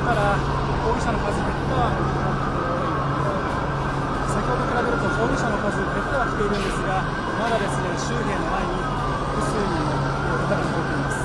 から抗議者の数減っては先ほど比べると抗議者の数減ってはきているんですが、まだですね州兵の前に複数人の方が残っています。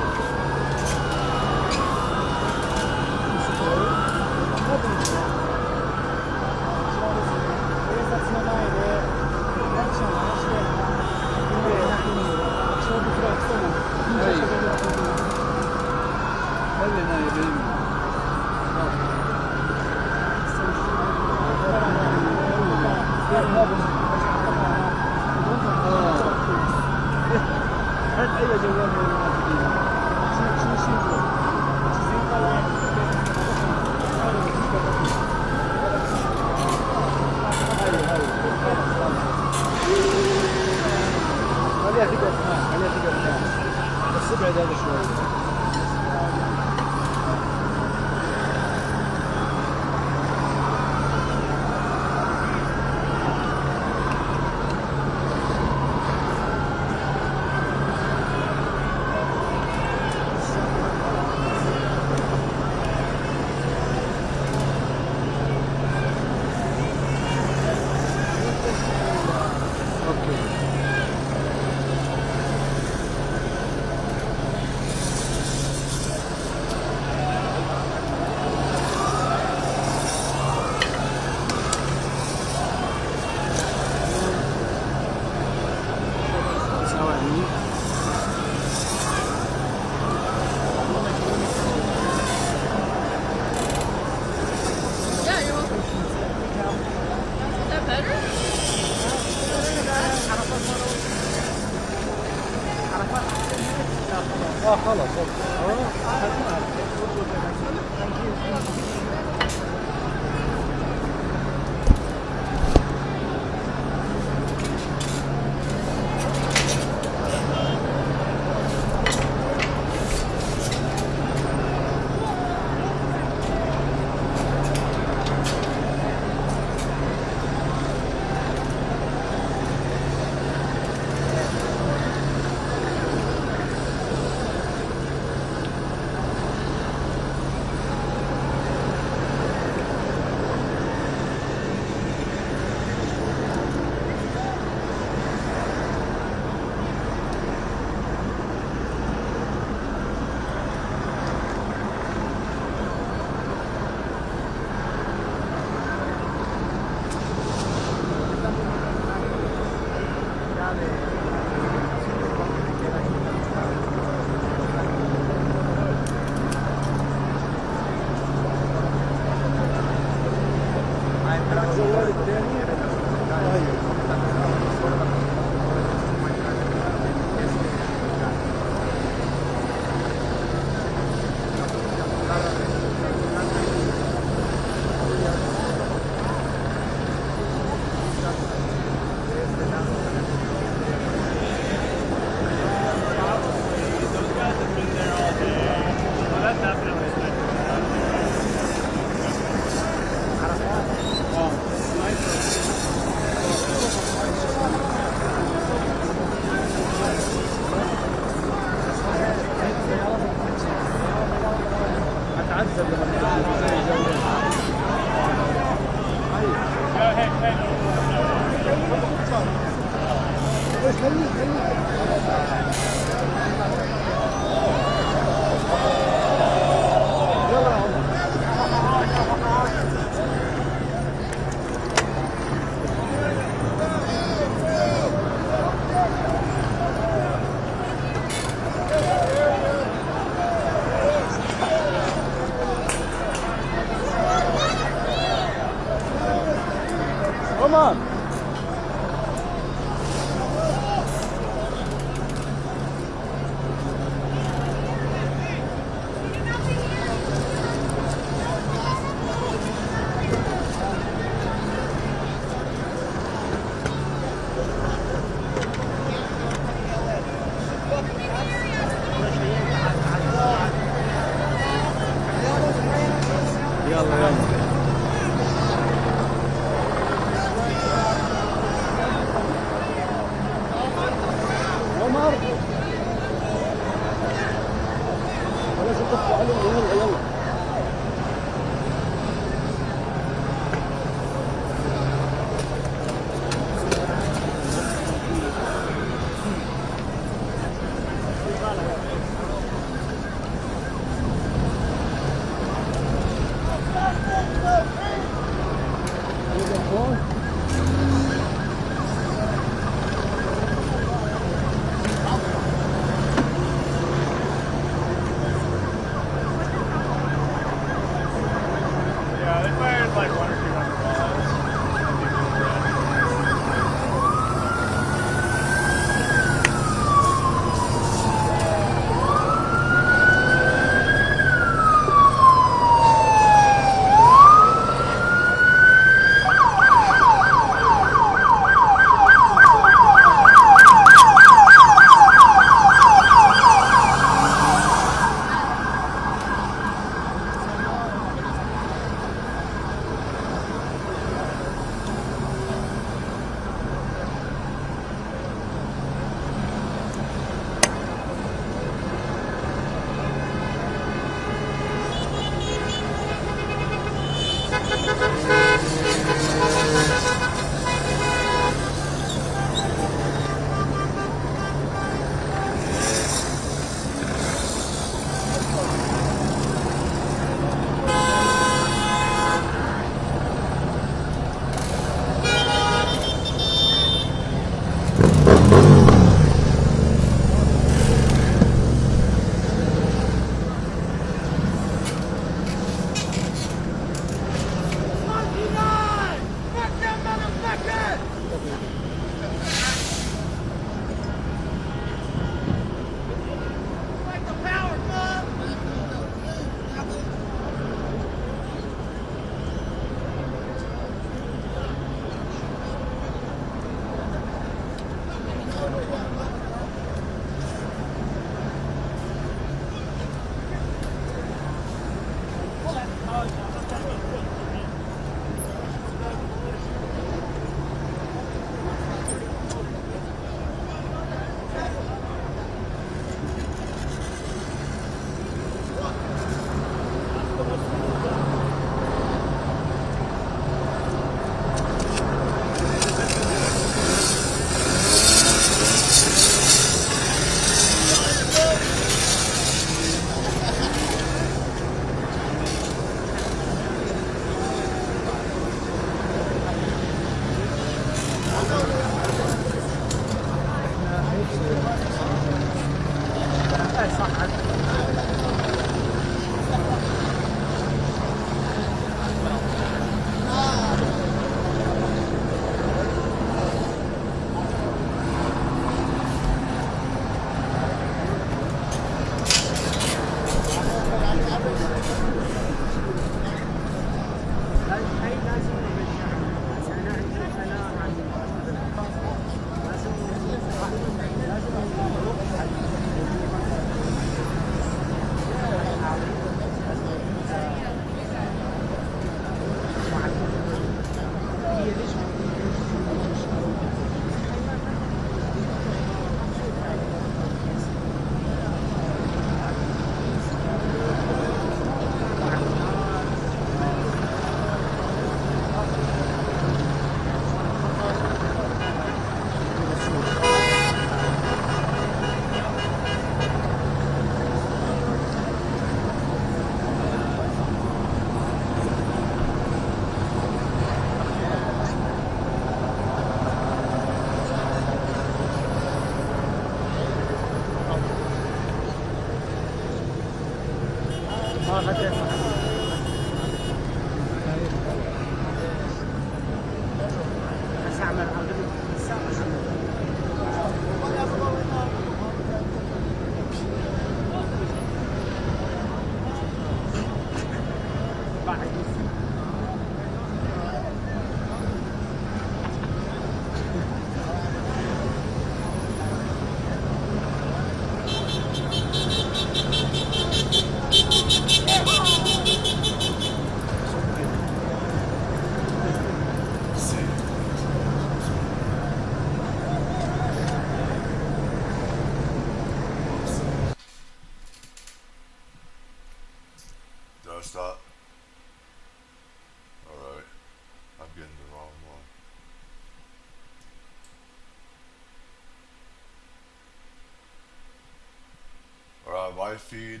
my feed.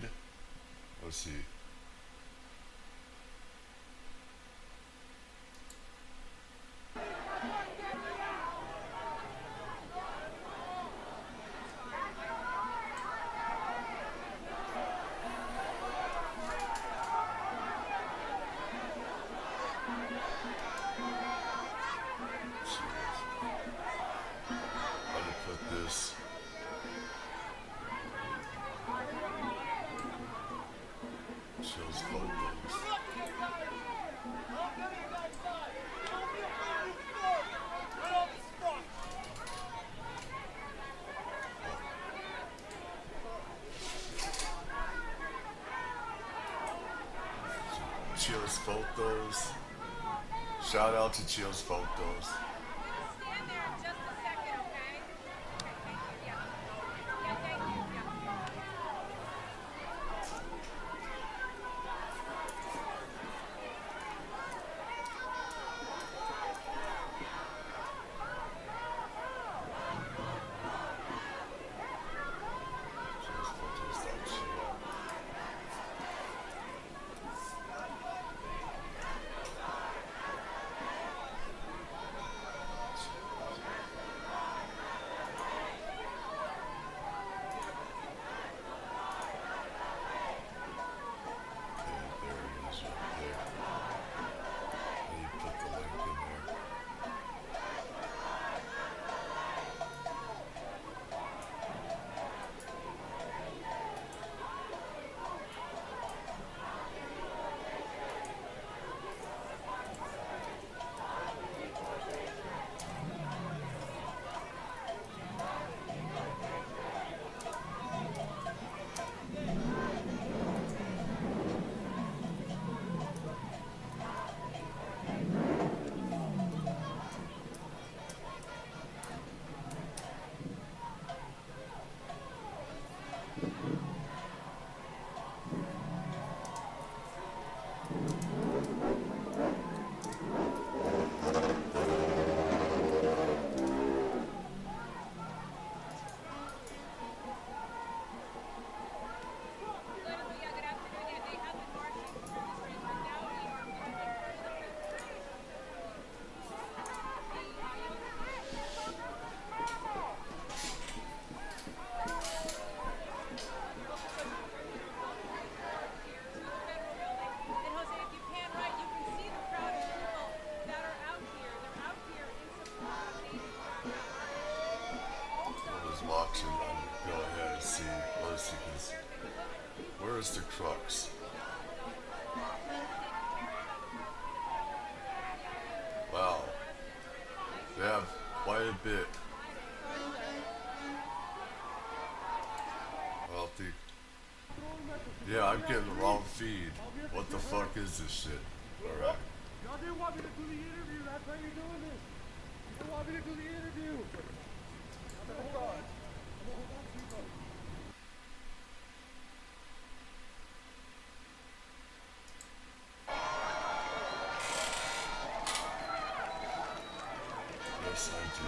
Let's see. Shows photos. Chill's photos. Shout out to Chill's photos. Stand there just a second, okay? Okay, thank you. Yeah. Yeah, thank you. Yeah. Go ahead and see what else you can see. Where is the crux? Wow. They have quite a bit. Well, yeah, I'm getting the wrong feed. What the fuck is this shit? Alright. Y'all didn't want me to do the interview. That's why you're doing this. You didn't want me to do the interview. Hold on. Yes, I do.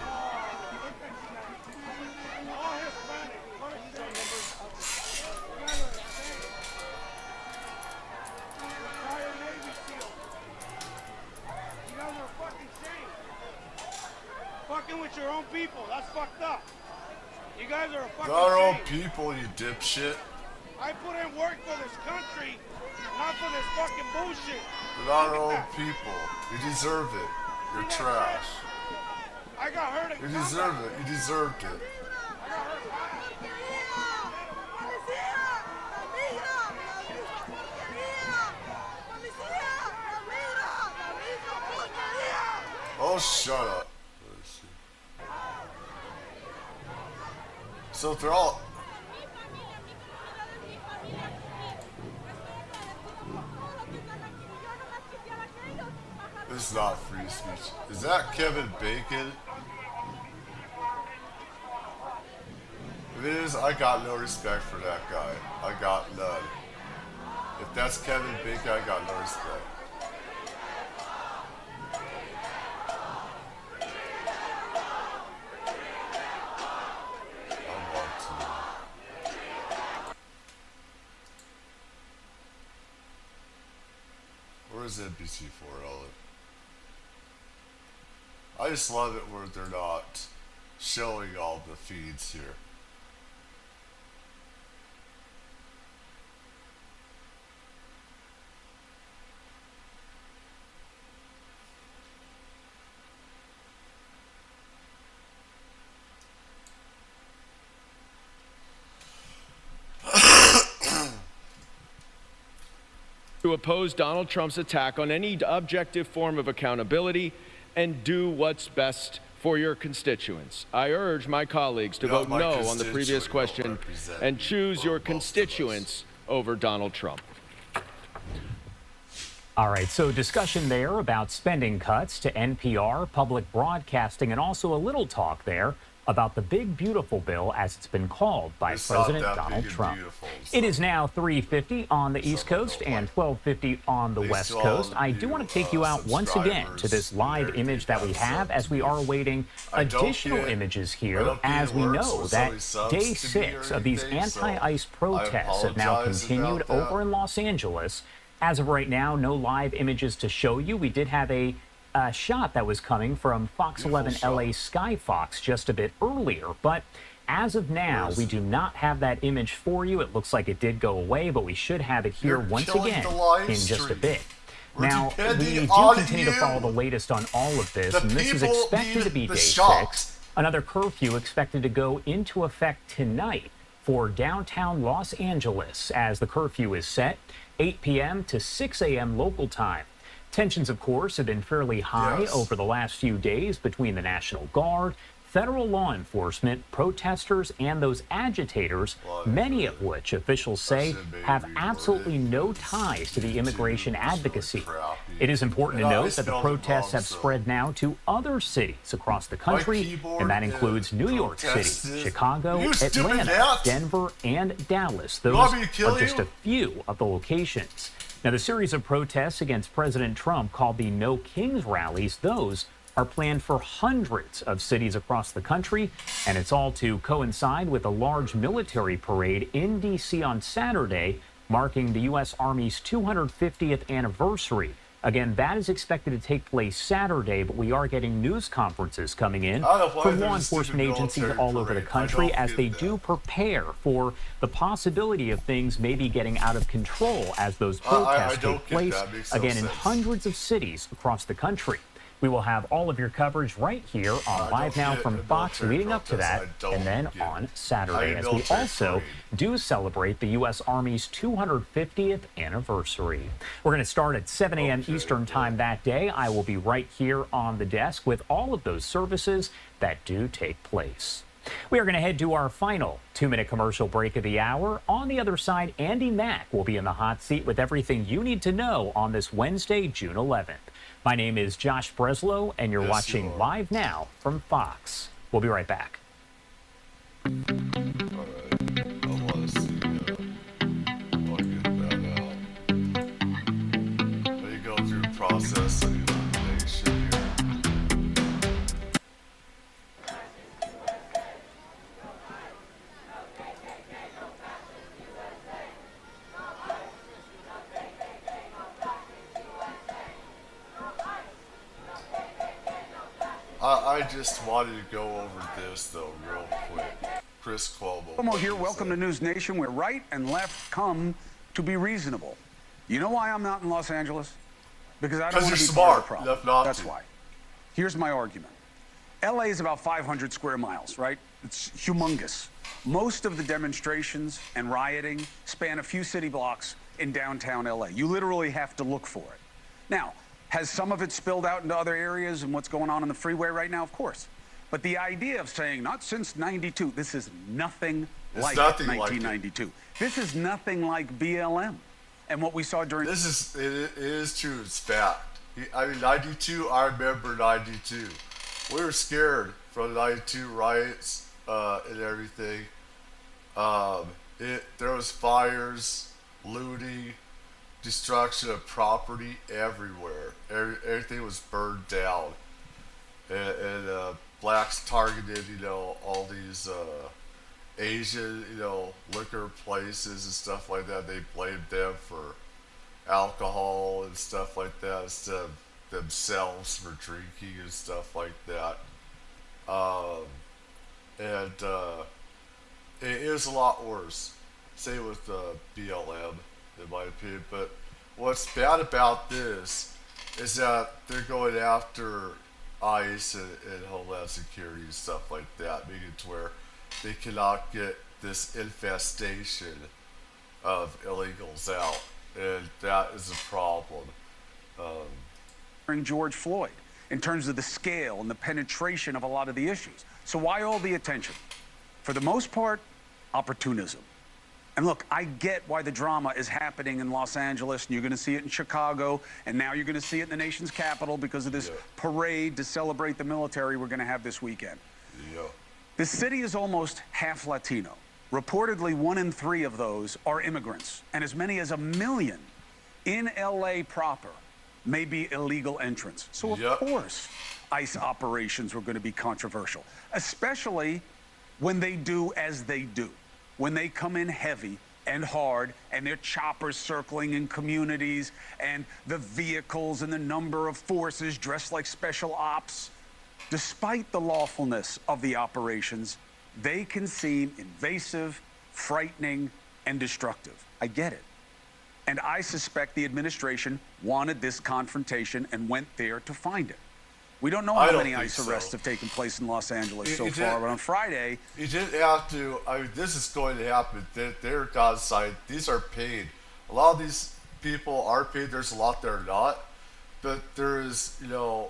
Fucking with your own people, that's fucked up. You guys are a fucking Our own shame. people, you dipshit. I put in work for this country, not for this fucking bullshit. But our own people. You deserve it. You're trash. I got hurt in You deserve it. You deserved it. Oh, shut up. Let's see. So if they're all... This is not free speech. Is that Kevin Bacon? If it is, I got no respect for that guy. I got none. If that's Kevin Bacon, I got no respect. I want to. NBC for, Ellen? I just love it where they're not showing all the feeds here. To oppose Donald Trump's attack on any objective form of accountability and do what's best for your constituents. I urge my colleagues to vote no on the previous question and choose your constituents over Donald Trump. All right, so discussion there about spending cuts to NPR, public broadcasting, and also a little talk there about the big, beautiful bill, as it's been called by President Donald Trump. It is now 3:50 on the East Coast and 12:50 on the West Coast. I do want to take you out once again to this live image that we have as we are awaiting additional images here, as we know that day 6 of these anti-ICE protests have now continued over in Los Angeles. As of right now, no live images to show you. We did have a shot that was coming from Fox 11 LA Sky Fox just a bit earlier, but as of now, we do not have that image for you. It looks like it did go away, but we should have it here once again in just a bit. Now, we do continue to follow the latest on all of this, and this is expected to be day 6. Another curfew expected to go into effect tonight for downtown Los Angeles, as the curfew is set 8 p.m. to 6 a.m. local time. Tensions, of course, have been fairly high over the last few days between the National Guard, federal law enforcement, protesters, and those agitators, many of which officials say have absolutely no ties to the immigration advocacy. It is important to note that the protests have spread now to other cities across the country, and that includes New York City, Chicago, Atlanta, Denver, and Dallas. Those are just a few of the locations. Now, the series of protests against President Trump called the No Kings rallies, those are planned for hundreds of cities across the country, and it's all to coincide with a large military parade in D.C. on Saturday, marking the U.S. Army's 250th anniversary. Again, that is expected to take place Saturday, but we are getting news conferences coming in from law enforcement agencies all over the country as they do prepare for the possibility of things maybe getting out of control as those protests take place, again, in hundreds of cities across the country. We will have all of your coverage right here on Live Now from Fox leading up to that, and then on Saturday, as we also do celebrate the U.S. Army's 250th anniversary. We're going to start at 7 a.m. Eastern Time that day. I will be right here on the desk with all of those services that do take place. We are going to head to our final 2-minute commercial break of the hour. On the other side, Andy Mack will be in the hot seat with everything you need to know on this Wednesday, June 11th. My name is Josh Breslow, and you're watching Live Now from Fox. We'll be right back. All right. I want to see, I'll get that out. Let you go through the process of elimination here. I just wanted to go over this, though, real quick. Chris Cuomo here. Welcome to News Nation, where right and left come to be reasonable. You know why I'm not in Los Angeles? Because I don't want to be part of the problem. That's why. Here's my argument. LA is about 500 square miles, right? It's humongous. Most of the demonstrations and rioting span a few city blocks in downtown LA. You literally have to look for it. Now, has some of it spilled out into other areas and what's going on the freeway right now? Of course. But the idea of saying, not since 92, this is nothing like 1992. This is nothing like BLM. And what we saw during... It is true, it's fact. I mean, 92, I remember 92. We were scared from the 92 riots and everything. There was fires, looting, destruction of property everywhere. Everything was burned down, and blacks targeted, all these Asian, liquor places and stuff like that. They blamed them for alcohol and stuff like that instead of themselves for drinking and stuff like that. And it is a lot worse. Same with BLM, in my opinion. But what's bad about this is that they're going after ICE and Homeland Security and stuff like that, making it to where they cannot get this infestation of illegals out, and that is a problem. George Floyd, in terms of the scale and the penetration of a lot of the issues. So why all the attention? For the most part, opportunism. And look, I get why the drama is happening in Los Angeles, and you're going to see it in Chicago, and now you're going to see it in the nation's capital because of this parade to celebrate the military we're going to have this weekend. The city is almost half Latino. Reportedly, 1 in 3 of those are immigrants, and as many as 1 million in LA proper may be illegal entrants. So of course, ICE operations were going to be controversial, especially when they do as they do. When they come in heavy and hard, and their choppers circling in communities, and the vehicles and the number of forces dressed like special ops, despite the lawfulness of the operations, they can seem invasive, frightening, and destructive. I get it. And I suspect the administration wanted this confrontation and went there to find it. We don't know how many ICE arrests have taken place in Los Angeles so far, but on Friday... You didn't have to... I mean, this is going to happen. They're God's side. These are paid. A lot of these people are paid. There's a lot that are not. But there is, you know,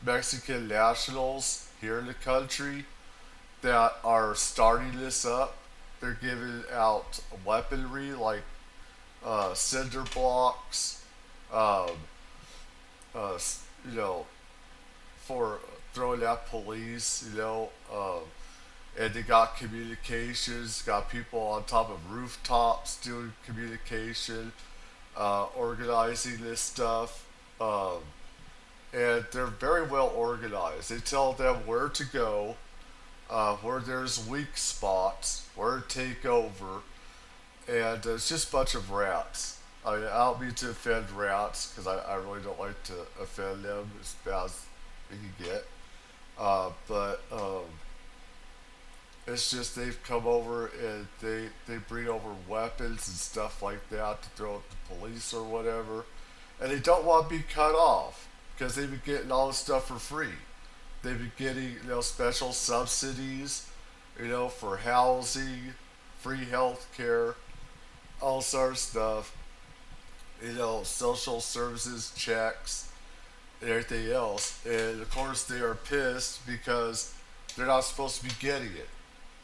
Mexican nationals here in the country that are starting this up. They're giving out weaponry like cinder blocks, you know, for throwing at police, you know, and they got communications, got people on top of rooftops doing communication, organizing this stuff, and they're very well organized. They tell them where to go, where there's weak spots, where to take over, and it's just a bunch of rats. I mean, I don't mean to offend rats, because I really don't like to offend them as bad as we can get. But it's just they've come over and they bring over weapons and stuff like that to throw at the police or whatever. And they don't want to be cut off because they've been getting all this stuff for free. They've been getting, you know, special subsidies, you know, for housing, free health care, all sorts of stuff, you know, social services checks, and everything else. And of course they are pissed because they're not supposed to be getting it.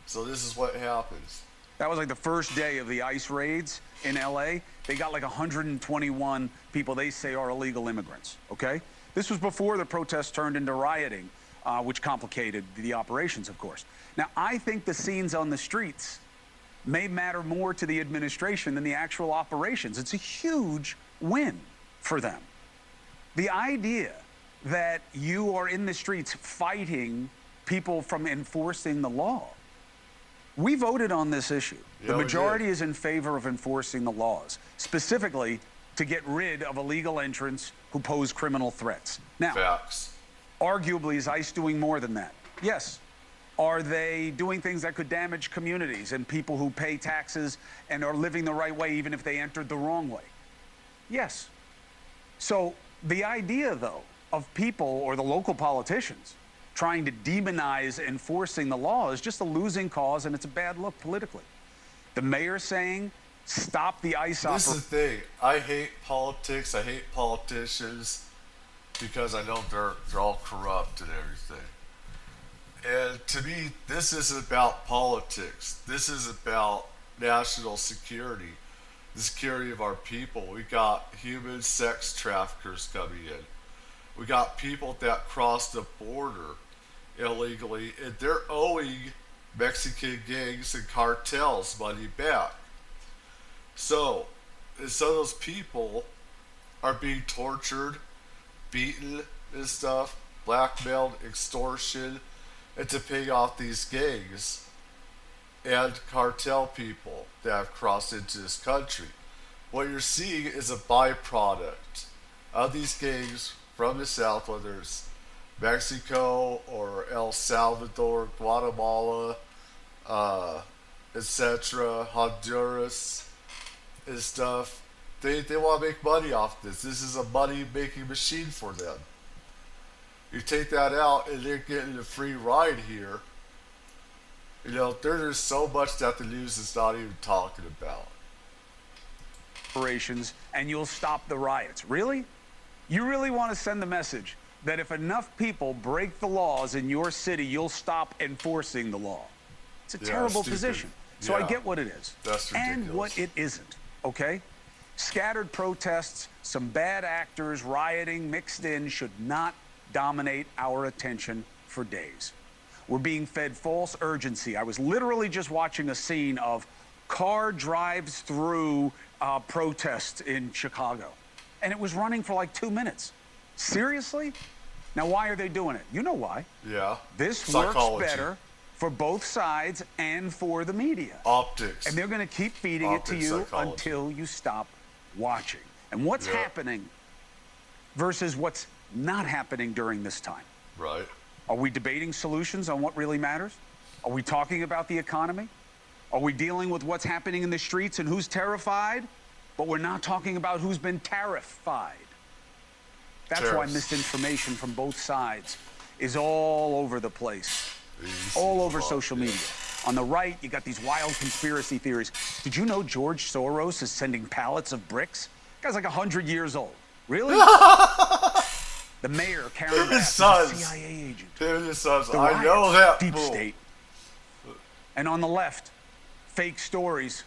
So this is what happens. That was like the first day of the ICE raids in LA. They got like 121 people they say are illegal immigrants, okay? This was before the protests turned into rioting, which complicated the operations, of course. Now, I think the scenes on the streets may matter more to the administration than the actual operations. It's a huge win for them. The idea that you are in the streets fighting people from enforcing the law. We voted on this issue. The majority is in favor of enforcing the laws, specifically to get rid of illegal entrants who pose criminal threats. Now, arguably, is ICE doing more than that? Yes. Are they doing things that could damage communities and people who pay taxes and are living the right way even if they entered the wrong way? Yes. So the idea, though, of people or the local politicians trying to demonize enforcing the law is just a losing cause, and it's a bad look politically. The mayor saying, stop the ICE operation. This is the thing. I hate politics. I hate politicians because I know they're all corrupt and everything. And to me, this isn't about politics. This is about national security, the security of our people. We got human sex traffickers coming in. We got people that cross the border illegally, and they're owing Mexican gangs and cartels money back. So, and some of those people are being tortured, beaten and stuff, blackmailed, extortion, and to pay off these gangs and cartel people that have crossed into this country. what you're seeing is a byproduct of these gangs from the South, whether it's Mexico or El Salvador, Guatemala, etc., Honduras and stuff. They want to make money off this. This is a money-making machine for them. You take that out and they're getting a free ride here. You know, there's so much that the news is not even talking about. Operations, and you'll stop the riots. Really? You really want to send the message that if enough people break the laws in your city, you'll stop enforcing the law? It's a terrible position. So I get what it is. That's ridiculous. And what it isn't, okay? Scattered protests, some bad actors rioting mixed in should not dominate our attention for days. We're being fed false urgency. I was literally just watching a scene of car drives through protest in Chicago, and it was running for like 2 minutes. Seriously? Now, why are they doing it? You know why. Yeah. This works better for both sides and for the media. Optics. And they're going to keep feeding it to you until you stop watching. And what's happening versus what's not happening during this time? Right. Are we debating solutions on what really matters? Are we talking about the economy? Are we dealing with what's happening in the streets and who's terrified? But we're not talking about who's been terrified. That's why misinformation from both sides is all over the place. All over social media. On the right, you got these wild conspiracy theories. Did you know George Soros is sending pallets of bricks? The guy's like 100 years old. Really? The mayor carrying back a CIA agent. His sons. The I riots, know that. deep state. And on the left, fake stories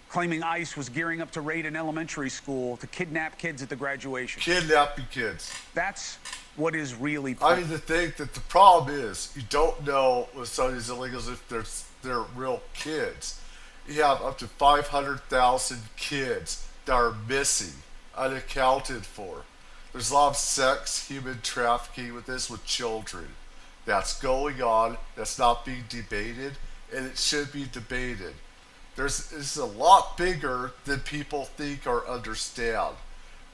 claiming ICE was gearing up to raid an elementary school to kidnap kids at the graduation. Kidnapping kids. That's what is really. I mean, to think that the problem is you don't know with some of these illegals if they're real kids. You have up to 500,000 kids that are missing, unaccounted for. There's a lot of sex, human trafficking with this, with children. That's going on. That's not being debated, and it should be debated. It's a lot bigger than people think or understand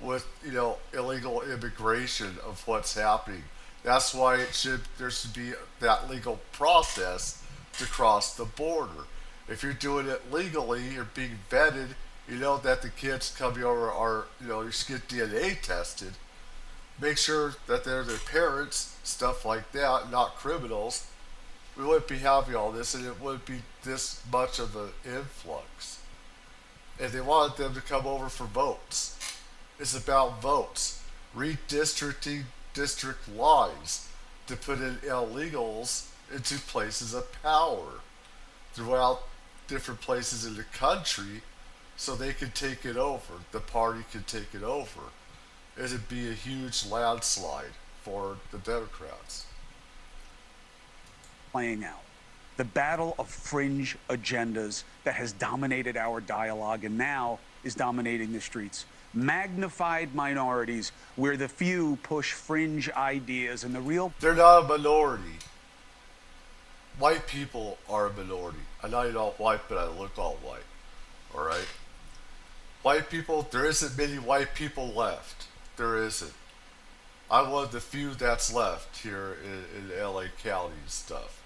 with, you know, illegal immigration of what's happening. That's why there should be that legal process to cross the border. If you're doing it legally, you're being vetted, you know that the kids coming over are, you know, you should get DNA tested. Make sure that they're their parents, stuff like that, not criminals. We wouldn't be having all this, and it wouldn't be this much of an influx. And they wanted them to come over for votes. It's about votes. Redistricting district lines to put in illegals into places of power throughout different places in the country so they could take it over. The party could take it over. It'd be a huge landslide for the Democrats. Playing out. The battle of fringe agendas that has dominated our dialogue and now is dominating the streets. Magnified minorities where the few push fringe ideas and the real... They're not a minority. White people are a minority. I'm not even all white, but I look all white. Alright? White people, there isn't many white people left. There isn't. I'm one of the few that's left here in LA County and stuff.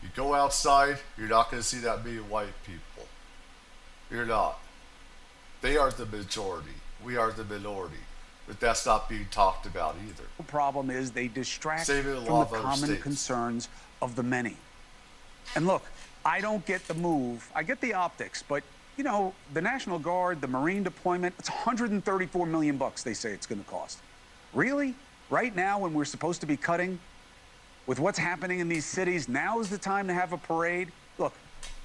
You go outside, you're not going to see that many white people. You're not. They are the majority. We are the minority. But that's not being talked about either. The problem is they distract from the common concerns of the many. And look, I don't get the move. I get the optics, but you know, the National Guard, the Marine deployment, it's $134 million they say it's going to cost. Really? Right now when we're supposed to be cutting with what's happening in these cities, now is the time to have a parade? Look,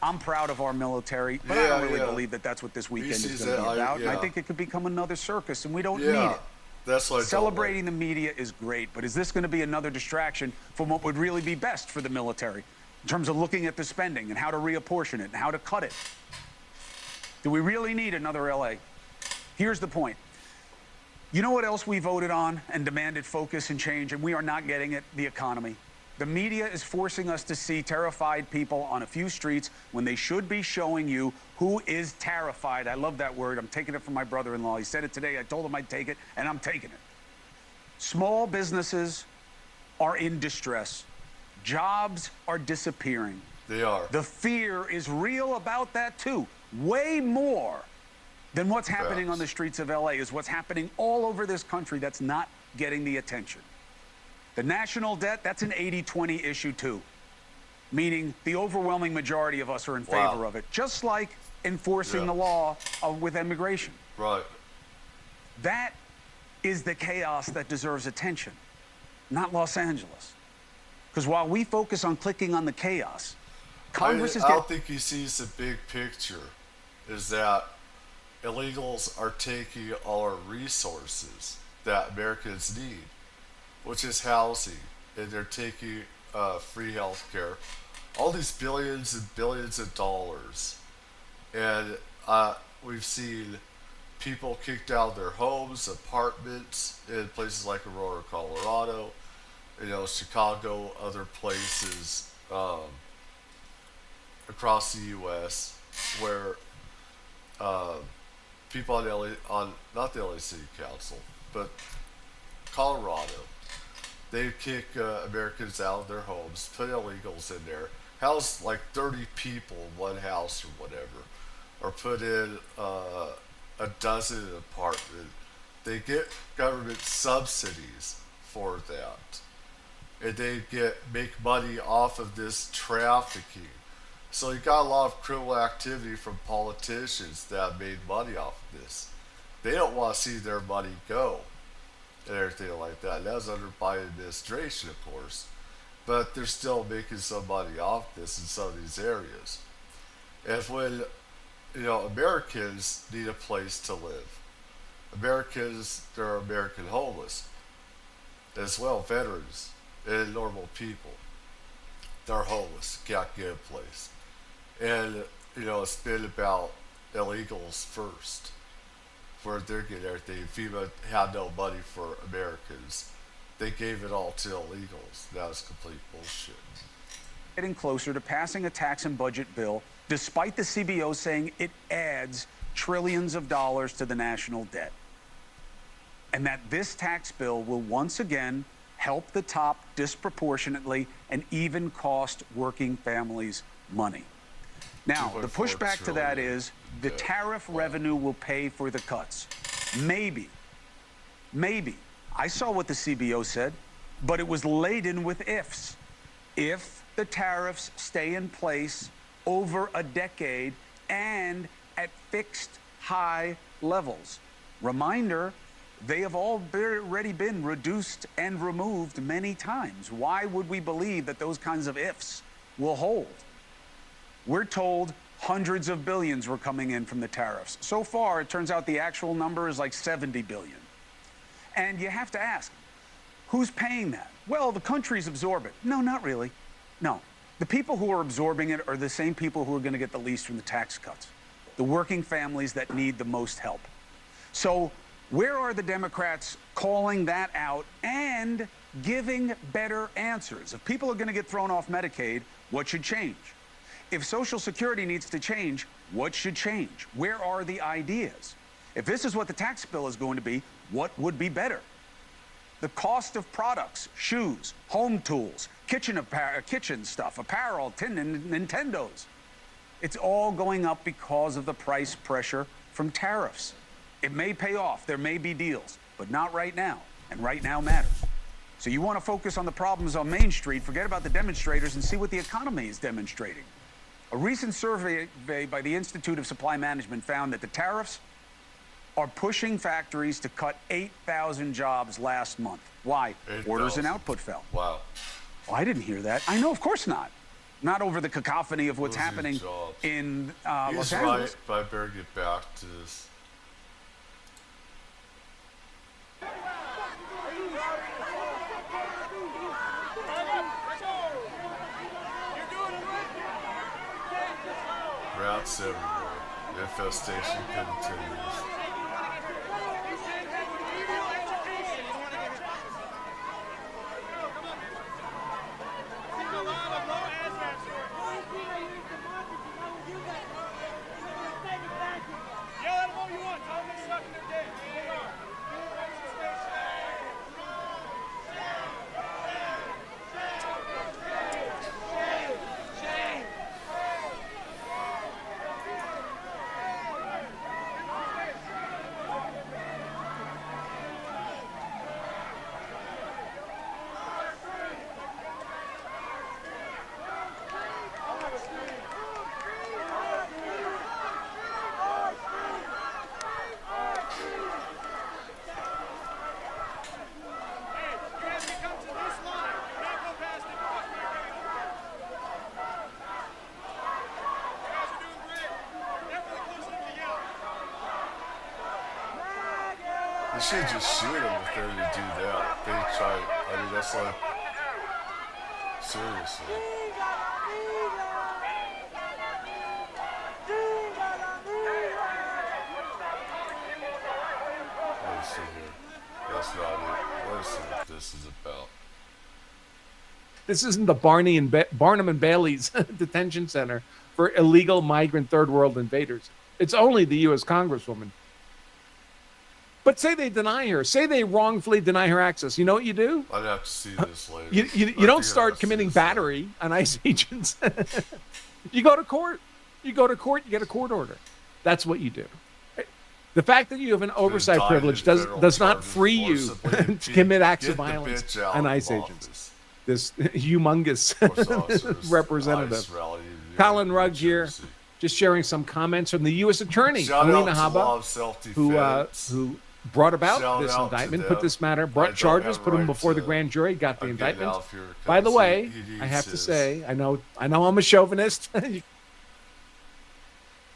I'm proud of our military, but I don't really believe that that's what this weekend is going to be about. And I think it could become another circus, and we don't need it. That's what Celebrating the media is great, but is this going to be another distraction from what would really be best for the military in terms of looking at the spending and how to reapportion it and how to cut it? Do we really need another LA? Here's the point. You know what else we voted on and demanded focus and change, and we are not getting it? The economy. The media is forcing us to see terrified people on a few streets when they should be showing you who is terrified. I love that word. I'm taking it from my brother-in-law. He said it today. I told him I'd take it, and I'm taking it. Small businesses are in distress. Jobs are disappearing. They are. The fear is real about that, too. Way more than what's happening on the streets of LA is what's happening all over this country that's not getting the attention. The national debt, that's an 80-20 issue, too. Meaning the overwhelming majority of us are in favor of it. Just like enforcing the law with immigration. Right. That is the chaos that deserves attention, not Los Angeles. Because while we focus on clicking on the chaos, Congress is I don't think he sees the big picture, is that illegals are taking all our resources that Americans need, which is housing, and they're taking free health care, all these billions and billions of dollars. And we've seen people kicked out of their homes, apartments in places like Aurora, Colorado, Chicago, other places across the U.S. where people on not the LA City Council, but Colorado, they kick Americans out of their homes, put illegals in there, house like 30 people in one house or whatever, or put in a dozen apartment. They get government subsidies for that, and they make money off of this trafficking. So you got a lot of criminal activity from politicians that have made money off of this. They don't want to see their money go and everything like that. That was under Biden administration, of course, but they're still making some money off this in some of these areas. And when Americans need a place to live, Americans, there are American homeless as well, veterans and normal people. They're homeless, can't get a place. And, it's been about illegals first, where they're getting everything. FEMA had no money for Americans. They gave it all to illegals. That was complete bullshit. Getting closer to passing a tax and budget bill, despite the CBO saying it adds trillions of dollars to the national debt. And that this tax bill will once again help the top disproportionately and even cost working families money. Now, the pushback to that is the tariff revenue will pay for the cuts. Maybe. I saw what the CBO said, but it was laden with ifs. If the tariffs stay in place over a decade and at fixed high levels. Reminder, they have already been reduced and removed many times. Why would we believe that those kinds of ifs will hold? We're told hundreds of billions were coming in from the tariffs. So far, it turns out the actual number is like 70 billion. And you have to ask, who's paying that? Well, the countries absorb it. No, not really. No. The people who are absorbing it are the same people who are going to get the least from the tax cuts. The working families that need the most help. So where are the Democrats calling that out and giving better answers? If people are going to get thrown off Medicaid, what should change? If Social Security needs to change, what should change? Where are the ideas? If this is what the tax bill is going to be, what would be better? The cost of products, shoes, home tools, kitchen stuff, apparel, Nintendos. It's all going up because of the price pressure from tariffs. It may pay off, there may be deals, but not right now, and right now matters. So you want to focus on the problems on Main Street, forget about the demonstrators and see what the economy is demonstrating. A recent survey by the Institute of Supply Management found that the tariffs are pushing factories to cut 8,000 jobs last month. Why? 8, Orders and output fell. Wow. Oh, I didn't hear that. I know, of course not. Not over the cacophony of what's happening in Los Angeles. Right, but I better get back to this. Rats everywhere. The infestation continues. You should just shoot them if they're to do that. They try. I mean, that's like seriously. Let's see here. That's not it. Let's see what this is about. This isn't the Barnum and Bailey's detention center for illegal migrant third world invaders. It's only the U.S. Congresswoman. But say they deny her. Say they wrongfully deny her access. You know what you do? I'd have to see this later. You don't start committing battery on ICE agents. You go to court. You go to court. You get a court order. That's what you do. The fact that you have an oversight privilege does not free you to commit acts of violence on ICE agents. This humongous representative. Colin Rugg here, just sharing some comments from the U.S. Attorney, Alina Habba, who brought about this indictment, put this matter, brought charges, put them before the grand jury, got the indictment. By the way, I have to say, I know I'm a chauvinist.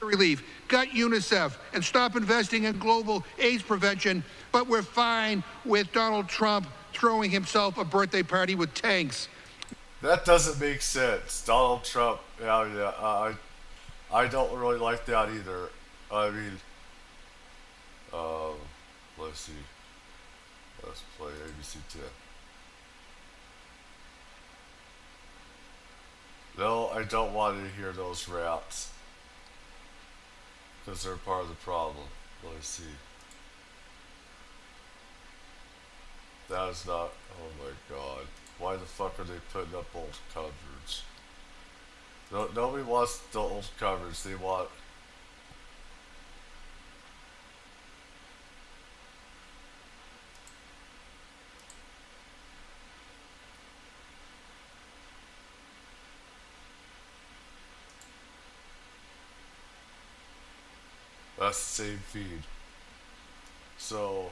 Relief, gut UNICEF, and stop investing in global AIDS prevention, but we're fine with Donald Trump throwing himself a birthday party with tanks. That doesn't make sense. Donald Trump, I don't really like that either. I mean, let's see. Let's play ABC 10. No, I don't want to hear those raps. Because they're part of the problem. Let's see. That is not, oh my god. Why the fuck are they putting up old coverage? No, nobody wants the old coverage, they want... That's the same feed. So...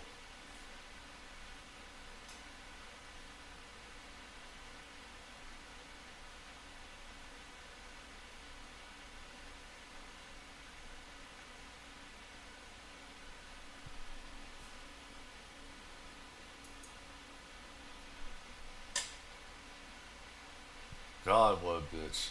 God, what a bitch.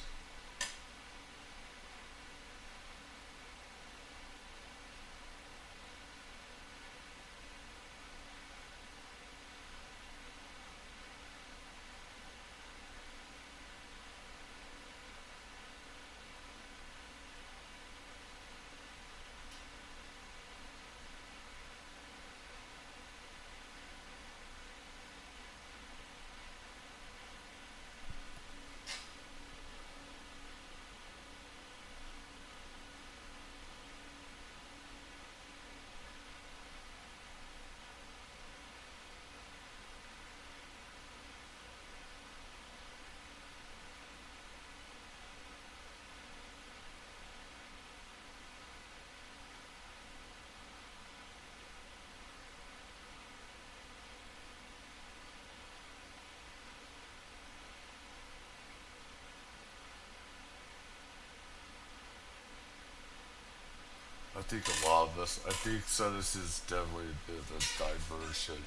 I think a lot of this, I think so this is definitely a bit of a diversion.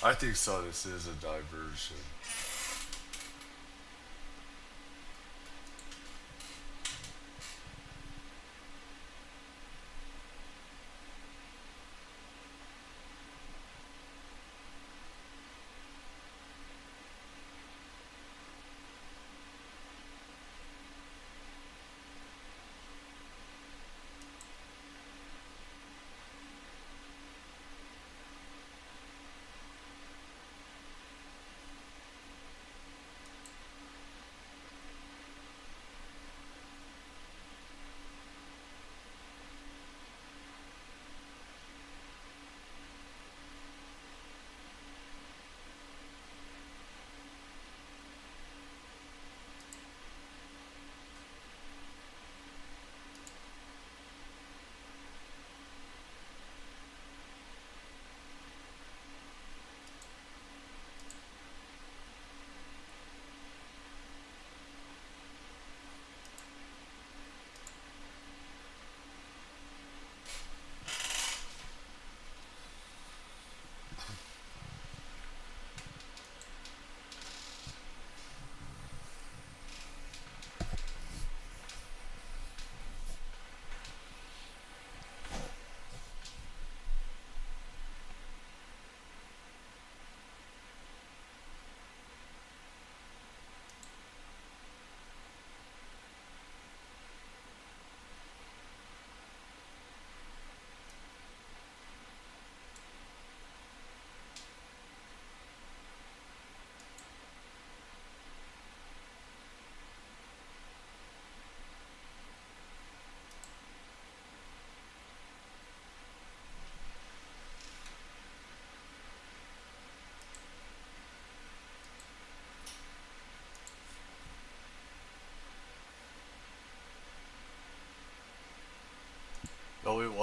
I think so this is a diversion.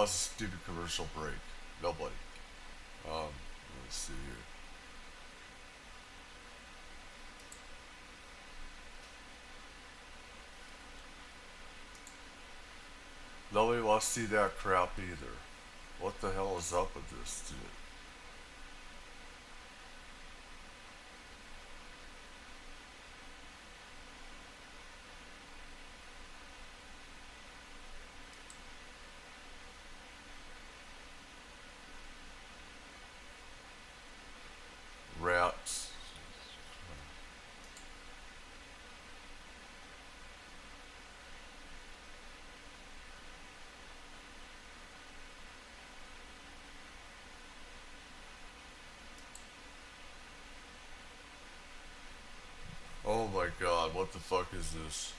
wants a stupid commercial break? Nobody. Let's see here. Nobody wants to see that crap either. What the hell is up with this, dude? Riots. Oh my god, what the fuck is this?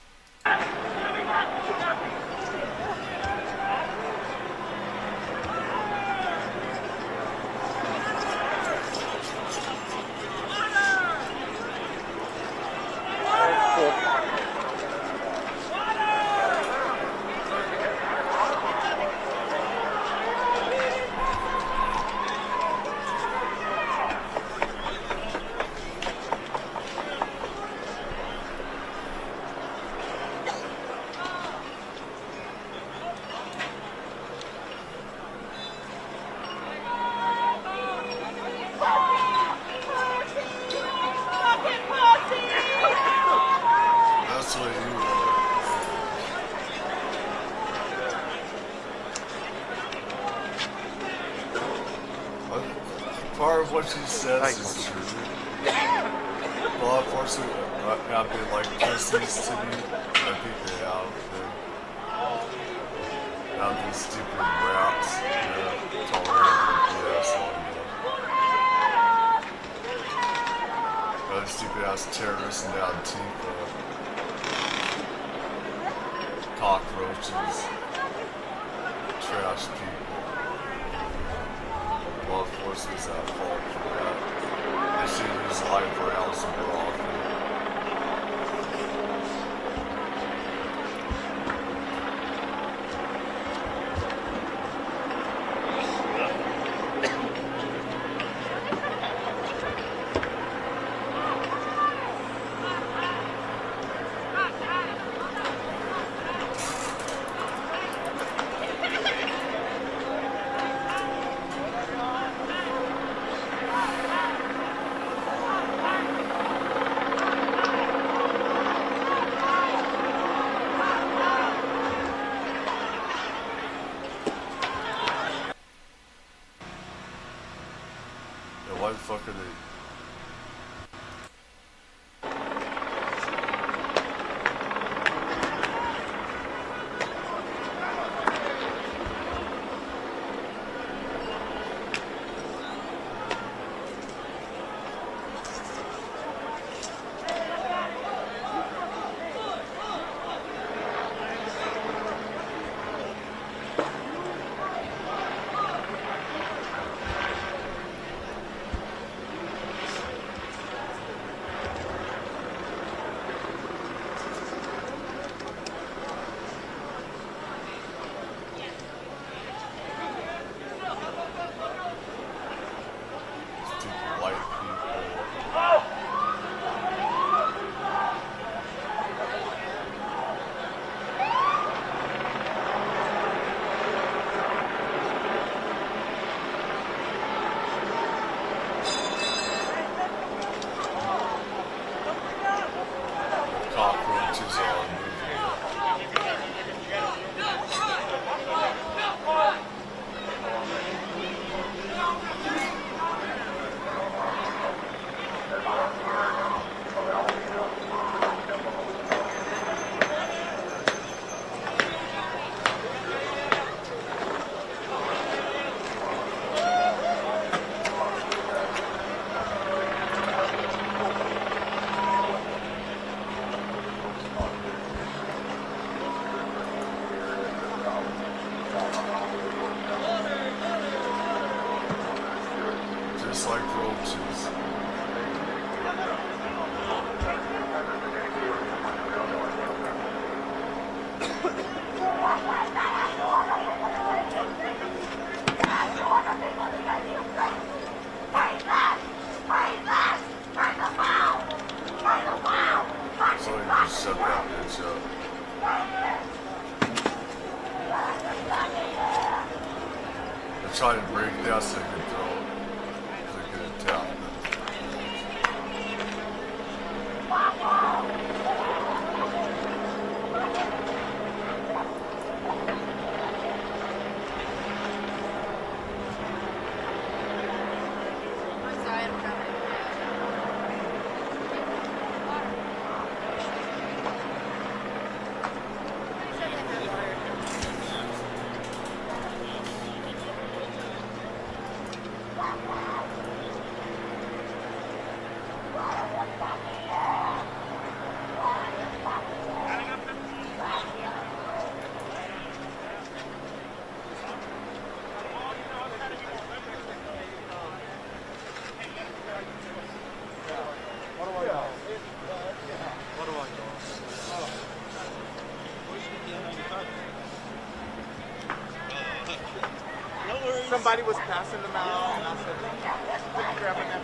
That's what you are. Part of what she says is true. Law enforcement have been like pussies to me. I think they have been. Now these stupid rats, tolerating BS on you. Those stupid ass terrorists and Antifa. Cockroaches. Trash people. Law enforcement's at fault for that. They should use life rounds more often. Why the fuck are they? Cockroaches are just like roaches. try to break that so they can throw it. So they can attack them. Somebody was passing them out, and I said, grabbing them.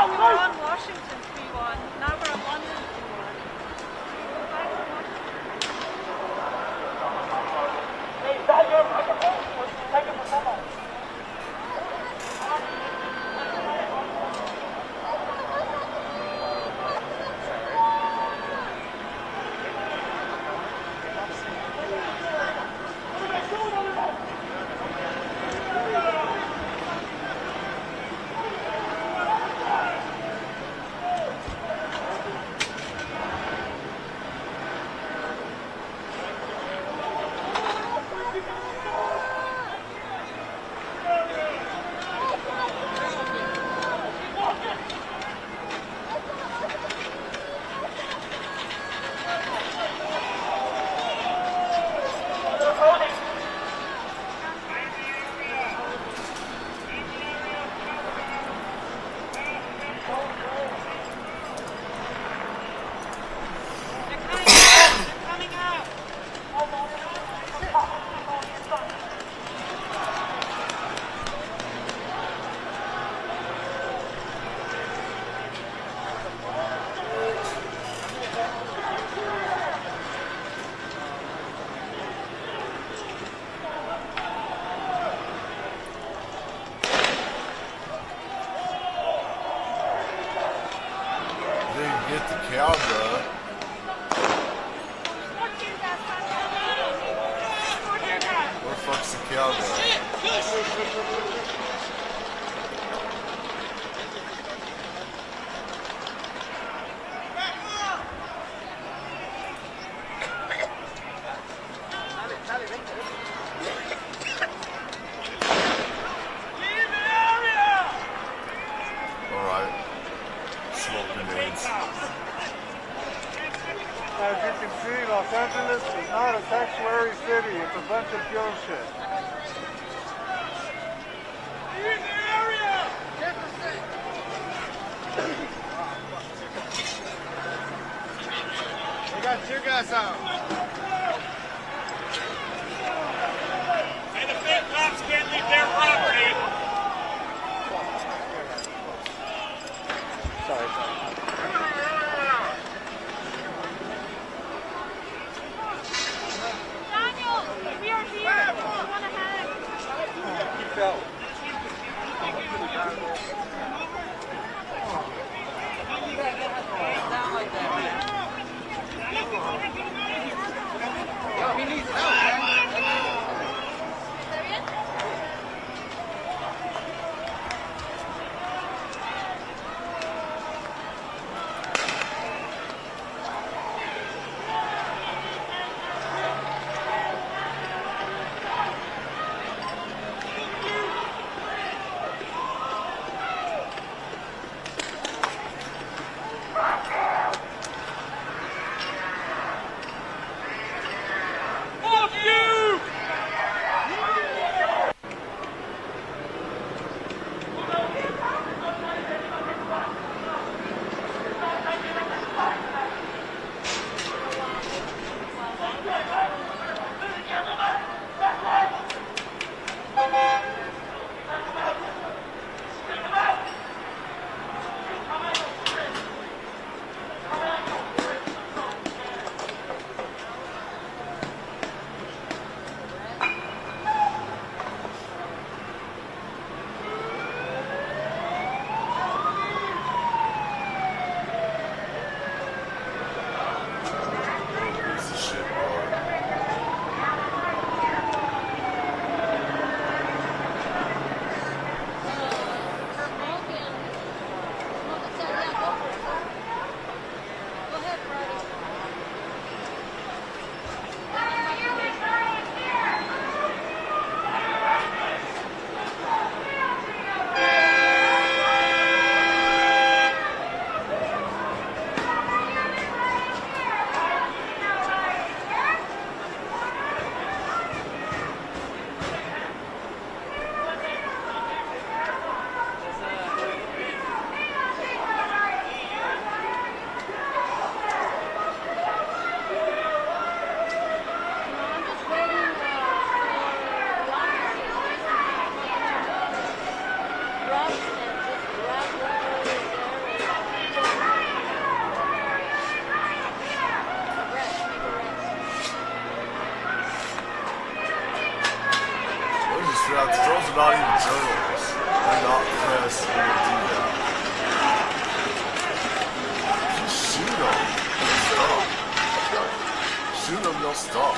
we were on Washington 3-1. Now we're on London 3-1. Hey, is that your microphone? Or is it taking for someone? As you can see, Los Angeles is not a sanctuary city. It's a bunch of bullshit. In the area! They got two guys out. And the Fed cops can't leave their property. Sorry. Daniel, we are here. We want to hang. He fell. Down like that, man. Yo, he needs help, man. not even journalists. They're not press when they do that. Just shoot them. They'll stop. Shoot them, they'll stop.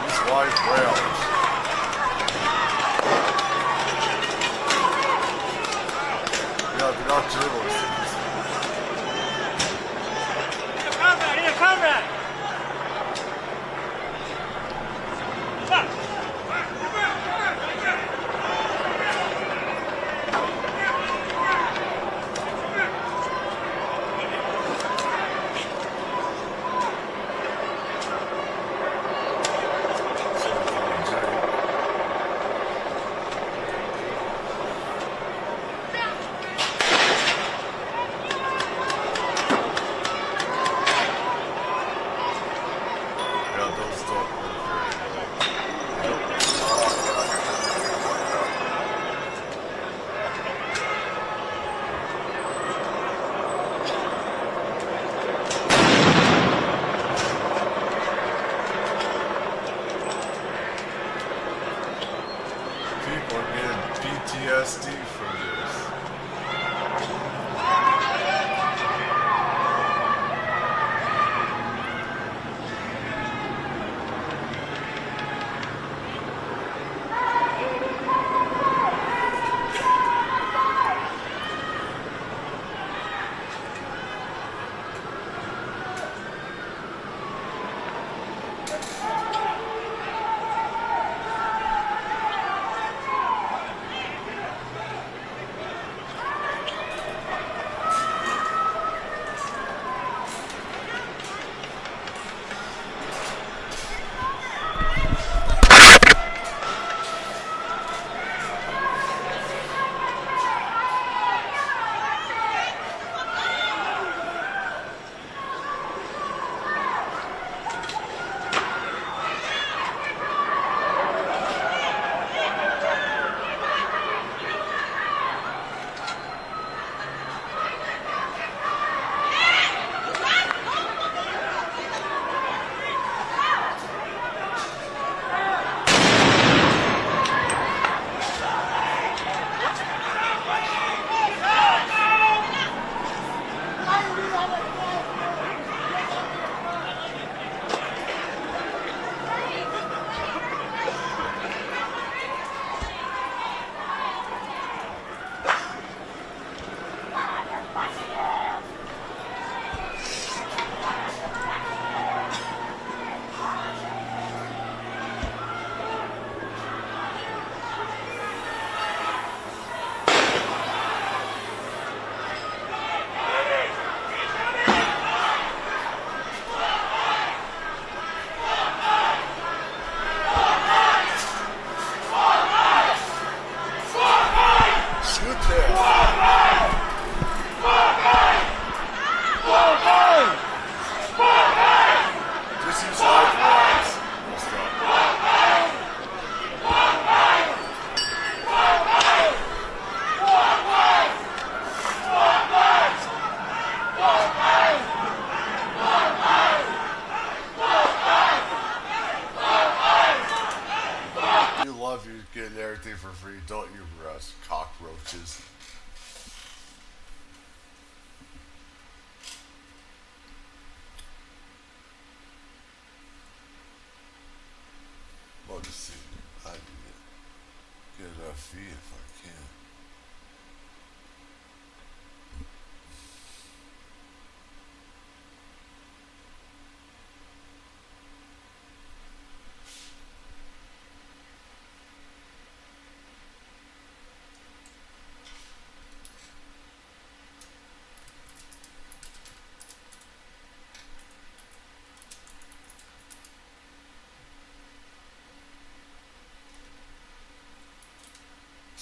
These live rails. Yeah, they're not journalists. Comrade! People are getting PTSD from this. For free, don't you rust, cockroaches. Well, just see, I need to get a fee if I can.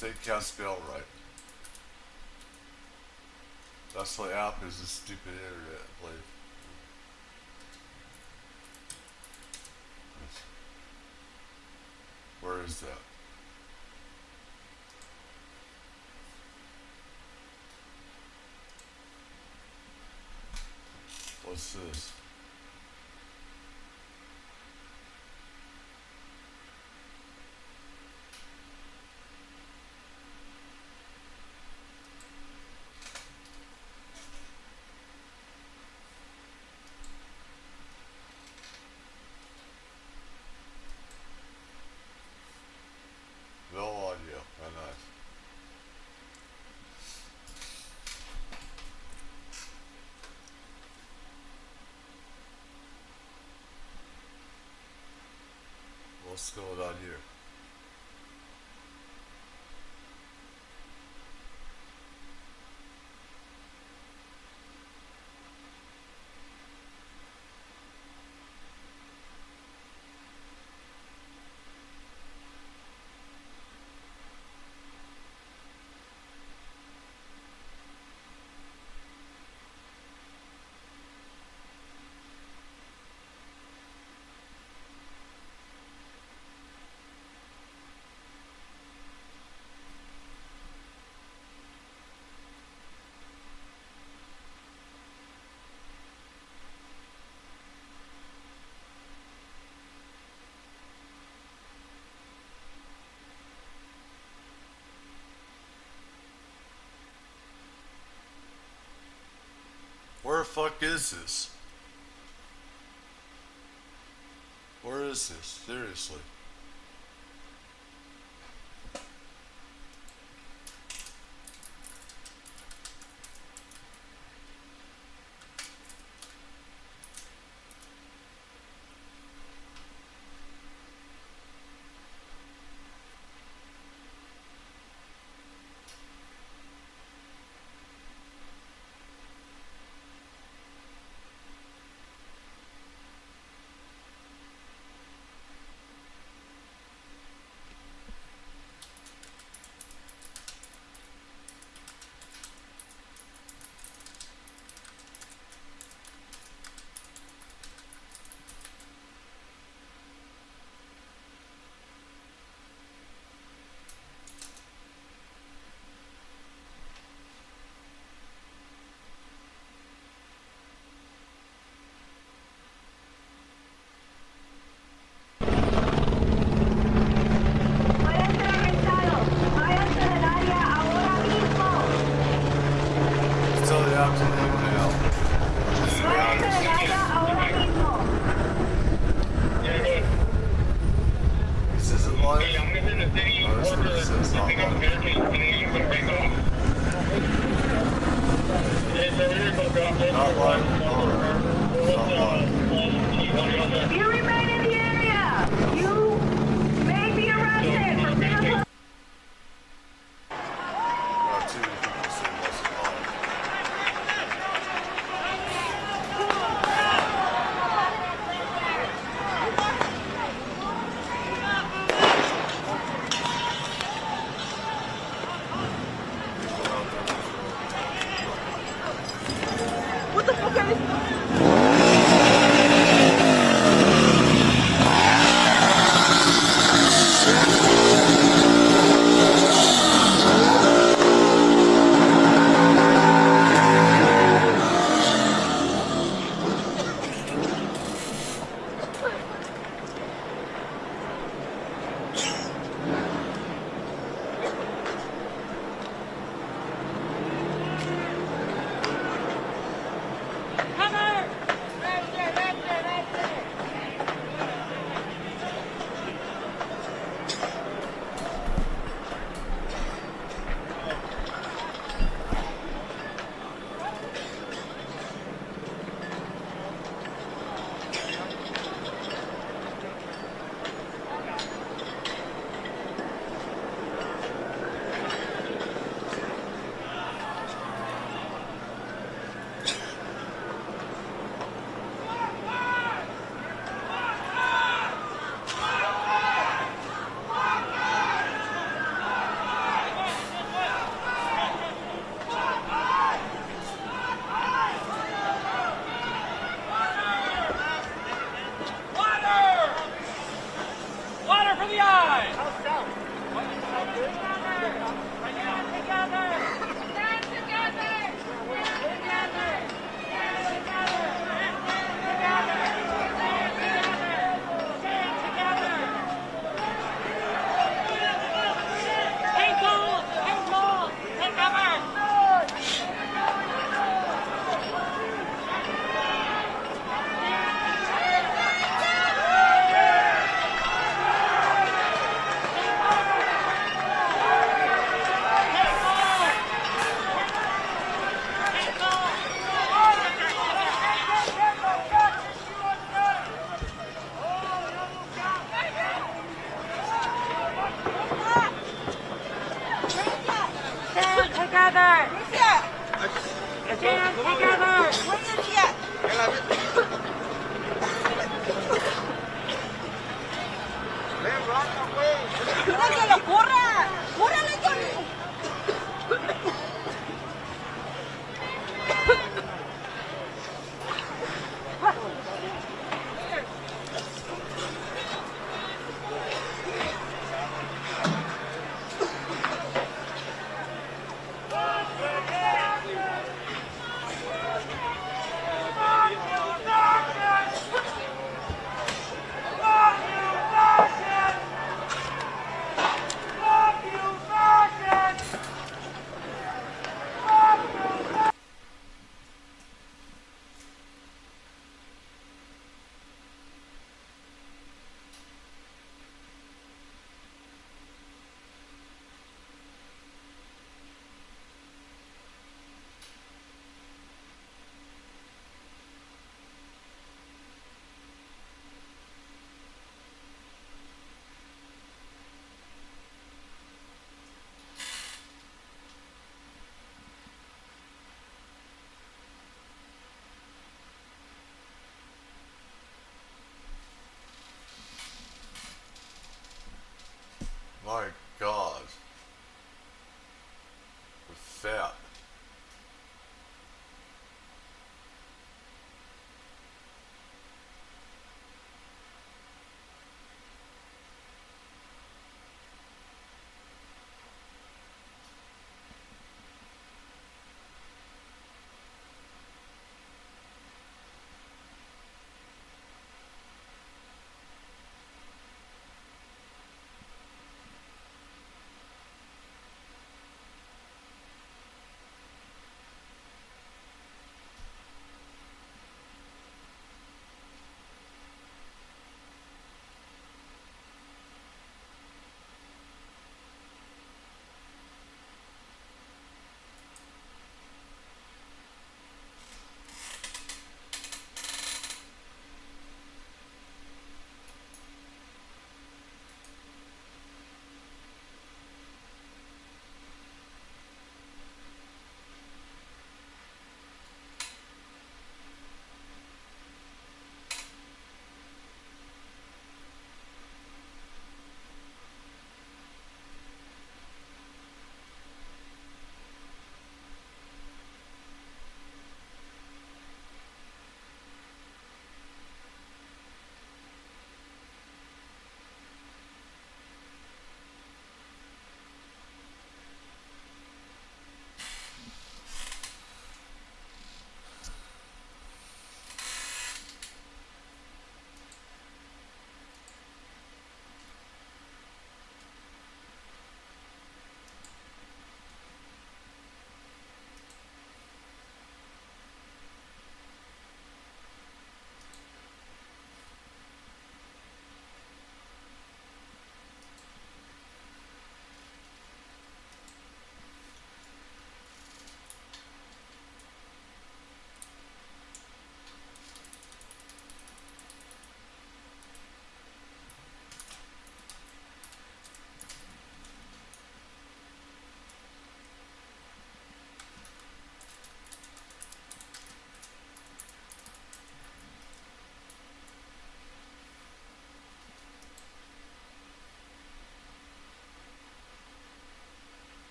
State can't spell right. That's why app is a stupid internet play. Where is that? What's this? No audio. Oh, nice. What's going on here? Where the fuck is this? Where is this? Seriously. If you remain in the area, you may be arrested for being What the fuck are you? together. Stand together. ¡Mira que lo corra! ¡Córrele, Johnny! Like